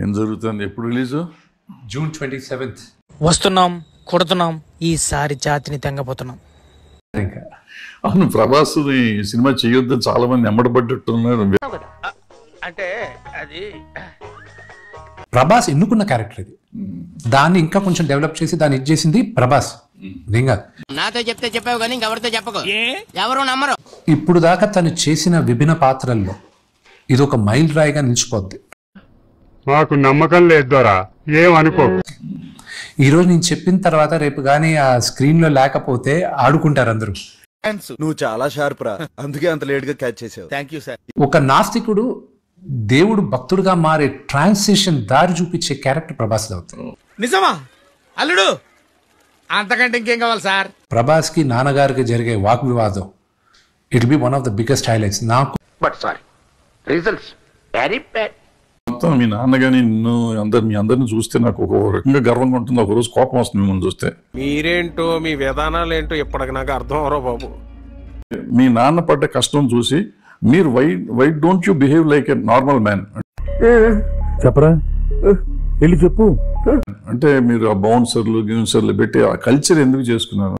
ఏం జరుగుతుంది? ఎప్పుడు రిలీజు? June 27th. వస్తున్నాం, కొడుతున్నాం, ఈసారి జాతిని తెంగపోతున్నాం. అవును, ప్రభాస్ సినిమా చేయొద్దని చాలా మంది ఎమ్మడబడ్డట్టున్నారు. అంటే అది ప్రభాస్ ఎన్నుకున్న క్యారెక్టర్ ఇది. దాన్ని ఇంకా కొంచెం డెవలప్ చేసి దాన్ని ఇచ్చేసింది ప్రభాస్. నాతో చెప్తే చెప్పావు కానీ ఇంకెవరితో చెప్పకు, ఎవరు నమ్మరు. ఇప్పుడు దాకా తను చేసిన విభిన్న పాత్రల్లో ఇది ఒక మైల్ రాయిగా నిలిచిపోద్ది. మాకు నమ్మకం లేదు ద్వారా ఏమనుకో. ఈరోజు నేను చెప్పిన తర్వాత రేపు కానీ ఆ స్క్రీన్ లో లేకపోతే ఆడుకుంటారు అందరూ. నువ్వు చాలా షార్ప్ రా, అందుకే అంత లేట్ గా క్యాచ్ చేసావు. Thank you sir. ఒక నాస్తికుడు దేవుడు భక్తుడుగా మారే ట్రాన్సిషన్ దారి చూపించే క్యారెక్టర్ ప్రభాస్ అవుతుంది. నిజమా అల్లుడు? అంతకంటే ఇంకేం కావాలి సార్? ప్రభాస్ కి నాన్నగారికి జరిగే వాగ్వివాదం it be one of the biggest highlights నాకు. But sorry, results very bad. మొత్తం మీ నాన్నగాని మీ అందరిని చూస్తే నాకు ఒక రకంగా గర్వంగా ఉంటుంది, ఒక రోజు కోపం వస్తుంది మిమ్మల్ని చూస్తే. మీరేంటో మీ విధానాలు ఏంటో ఇప్పటికి నాకు అర్థం అవరో బాబు. మీ నాన్న పడ్డ కష్టం చూసి మీరు why don't you behave like a normal man చెప్పరా, వెళ్ళి చెప్పు. అంటే మీరు ఆ బౌన్సర్లు గిన్సర్లు పెట్టి ఆ కల్చర్ ఎందుకు చేసుకున్నారు?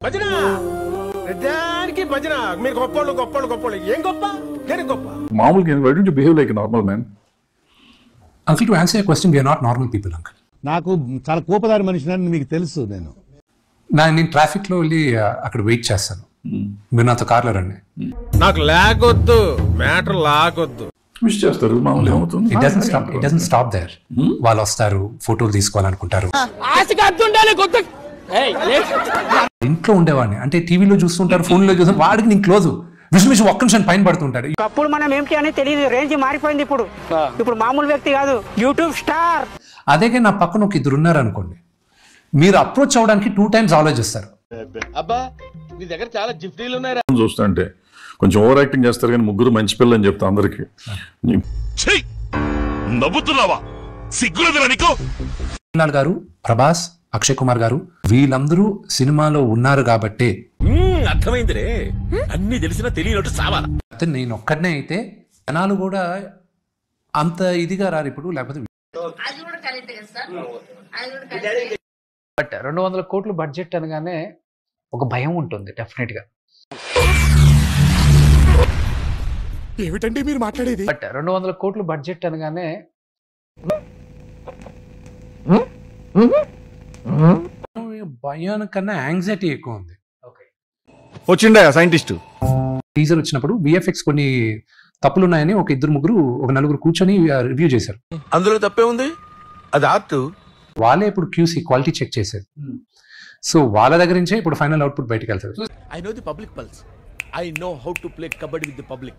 భజన మీరు గొప్పోళ్ళు గొప్పోళ్ళు గొప్పోళ్ళు. ఏం గొప్ప? నేను గొప్ప మామూలుగా why don't you behave like a normal man? Uncle, to answer your question, we are not normal people uncle. నాకు చాలా కోపదారి మనిషిని మీకు తెలుసు. నేను ట్రాఫిక్ లో వెళ్ళి అక్కడ వెయిట్ చేస్తాను, మీరు నాతో కార్లో రండి. నాకు లాగొద్దు, మ్యాటర్ లాగొద్దు. విష్ చేస్తారు మామూలు, ఏమవుతుంది? It doesn't stop there. వాళ్ళు వస్తారు, ఫోటోలు తీసుకోవాలనుకుంటారు. ఇంట్లో ఉండేవాడిని, అంటే టీవీలో చూస్తుంటారు, ఫోన్ లో చూస్తుంటారు, వాడికి నేను క్లోజ్ విషమిషం ఒక్క నిమిషం పైన పడుతుంటాడు. అప్పుడు మనం ఏంటి అని తెలియదు, రేంజ్ మారిపోయింది. ఇప్పుడు మామూలు వ్యక్తి కాదు, యూట్యూబ్ స్టార్. అదేగా నా పక్కన ఒక ఇద్దరు ఉన్నారు అనుకోండి, మీరు అప్రోచ్ అవడానికి 2 times ఆలోచిస్తారు. అబ్బా నీ దగ్గర చాలా జిఫ్టీలు ఉన్నాయి. చూస్తుంటే కొంచెం ఓవర్ యాక్టింగ్ చేస్తారు, కానీ ముగ్గురు మంచి పిల్లలు అని చెప్తా అందరికి. నవ్వుతున్నావా? సిగ్గులేదురా? గారు, ప్రభాస్, అక్షయ్ కుమార్ గారు వీళ్ళందరూ సినిమాలో ఉన్నారు కాబట్టి అర్థమైందిరే, అన్ని తెలిసినా తెలియనట్టు సావాలా. నేను ఒక్కడనే అయితే జనాలు కూడా అంత ఇదిగా రారు ఇప్పుడు. లేకపోతే బట్ 200 కోట్లు బడ్జెట్ అనగానే ఒక భయం ఉంటుంది డెఫినెట్ గా. ఏమిటండి మీరు మాట్లాడేది? బట్ 200 కోట్లు బడ్జెట్ అనగానే భయానికన్నా యాంగ్జైటీ ఎక్కువ ఉంది. వచ్చిండే సైంటిస్ట్ టీజర్ వచ్చినప్పుడు విఎఫ్ఎక్స్ కొన్ని తప్పులు ఉన్నాయని ఒక 2-3 కూర్చొని రివ్యూ చేశారు. అందులో తప్పే ఉంది, అది ఆర్ట్. వాళ్ళే ఇప్పుడు క్యూసీ క్వాలిటీ చెక్ చేశారు. సో వాళ్ళ దగ్గర నుంచే ఇప్పుడు ఫైనల్ అవుట్పుట్ బయటకు వెళ్తారు. I know the public pulse. I know how to play kabaddi with the public.